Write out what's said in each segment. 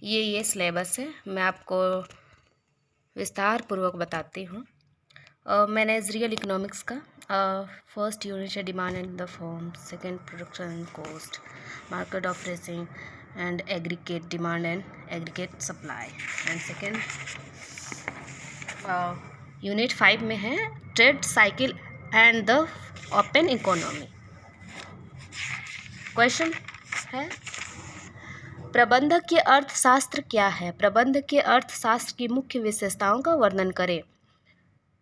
ये सिलेबस है, मैं आपको विस्तार पूर्वक बताती हूँ। मैनेजरियल इकोनॉमिक्स का फर्स्ट यूनिट है demand and the form, second production and cost, market of racing and aggregate demand and aggregate supply, and second unit 5 में है trade cycle and the open economy. Question है, प्रबंधकीय अर्थशास्त्र क्या है? प्रबंधकीय अर्थशास्त्र की मुख्य विशेषताओं का वर्णन करें।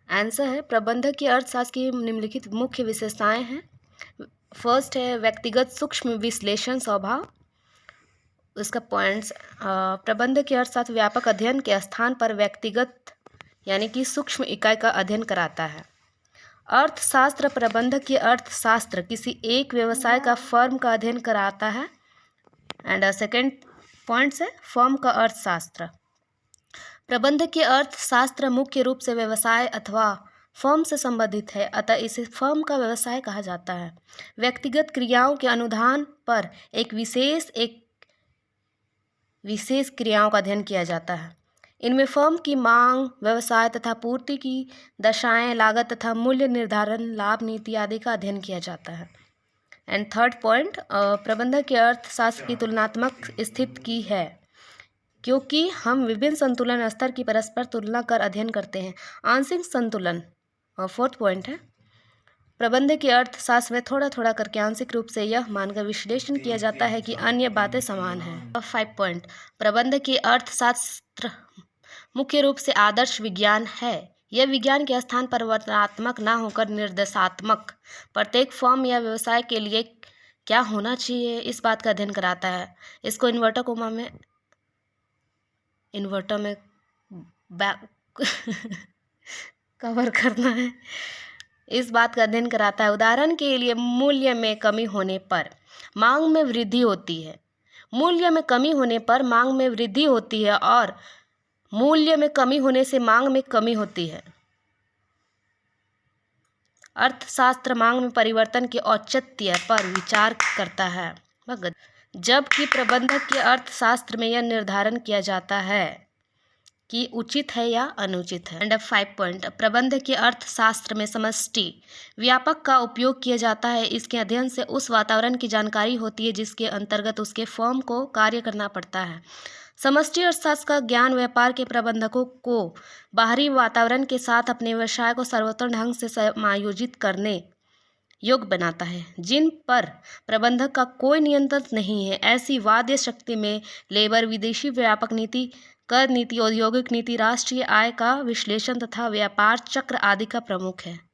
आंसर है, प्रबंधकीय अर्थशास्त्र की निम्नलिखित मुख्य विशेषताएं हैं। फर्स्ट है व्यक्तिगत सूक्ष्म विश्लेषण स्वभाव। उसका पॉइंट्स, प्रबंधकीय अर्थशास्त्र व्यापक अध्ययन के स्थान पर व्यक्तिगत यानी कि सूक्ष्म इकाई का अध्ययन कराता है। अर्थशास्त्र प्रबंधकीय अर्थशास्त्र किसी एक व्यवसाय का फर्म का अध्ययन कराता है। एंड सेकेंड पॉइंट्स है फर्म का अर्थशास्त्र। प्रबंधकीय अर्थशास्त्र मुख्य रूप से व्यवसाय अथवा फर्म से संबंधित है, अतः इसे फर्म का व्यवसाय कहा जाता है। व्यक्तिगत क्रियाओं के अनुधान पर एक विशेष क्रियाओं का अध्ययन किया जाता है। इनमें फर्म की मांग, व्यवसाय तथा पूर्ति की दशाएं, लागत तथा मूल्य निर्धारण, लाभ नीति आदि का अध्ययन किया जाता है। एंड थर्ड पॉइंट, प्रबंधकीय अर्थशास्त्र की तुलनात्मक स्थिति की है, क्योंकि हम विभिन्न संतुलन स्तर की परस्पर तुलना कर अध्ययन करते हैं। आंशिक संतुलन फोर्थ पॉइंट है। प्रबंधकीय अर्थशास्त्र में थोड़ा थोड़ा करके आंशिक रूप से यह मानकर विश्लेषण किया जाता है कि अन्य बातें समान हैं। 5 पॉइंट, प्रबंधकीय अर्थशास्त्र मुख्य रूप से आदर्श विज्ञान है। यह विज्ञान के स्थान पर वर्णनात्मक न होकर निर्देशात्मक, प्रत्येक फर्म या व्यवसाय के लिए क्या होना चाहिए इस बात का अध्ययन कराता है। इसको इन्वर्टर में कवर करना है, इस बात का अध्ययन कराता है। उदाहरण के लिए मूल्य में कमी होने पर मांग में वृद्धि होती है। मूल्य में कमी होने पर मांग में वृद्धि होती है और मूल्य में कमी होने से मांग में कमी होती है। अर्थशास्त्र मांग में परिवर्तन के औचित्य पर विचार करता है, जबकि प्रबंधकीय अर्थशास्त्र में यह निर्धारण किया जाता है कि उचित है या अनुचित है। एंड 5 पॉइंट, प्रबंधकीय अर्थशास्त्र में समष्टि व्यापक का उपयोग किया जाता है। इसके अध्ययन से उस वातावरण की जानकारी होती है जिसके अंतर्गत उसके फर्म को कार्य करना पड़ता है। समष्टि अर्थशास्त्र का ज्ञान व्यापार के प्रबंधकों को बाहरी वातावरण के साथ अपने व्यवसाय को सर्वोत्तम ढंग से समायोजित करने योग्य बनाता है, जिन पर प्रबंधक का कोई नियंत्रण नहीं है। ऐसी वाद्य शक्ति में लेबर, विदेशी व्यापक नीति, कर नीति, औद्योगिक नीति, राष्ट्रीय आय का विश्लेषण तथा व्यापार चक्र आदि का प्रमुख है।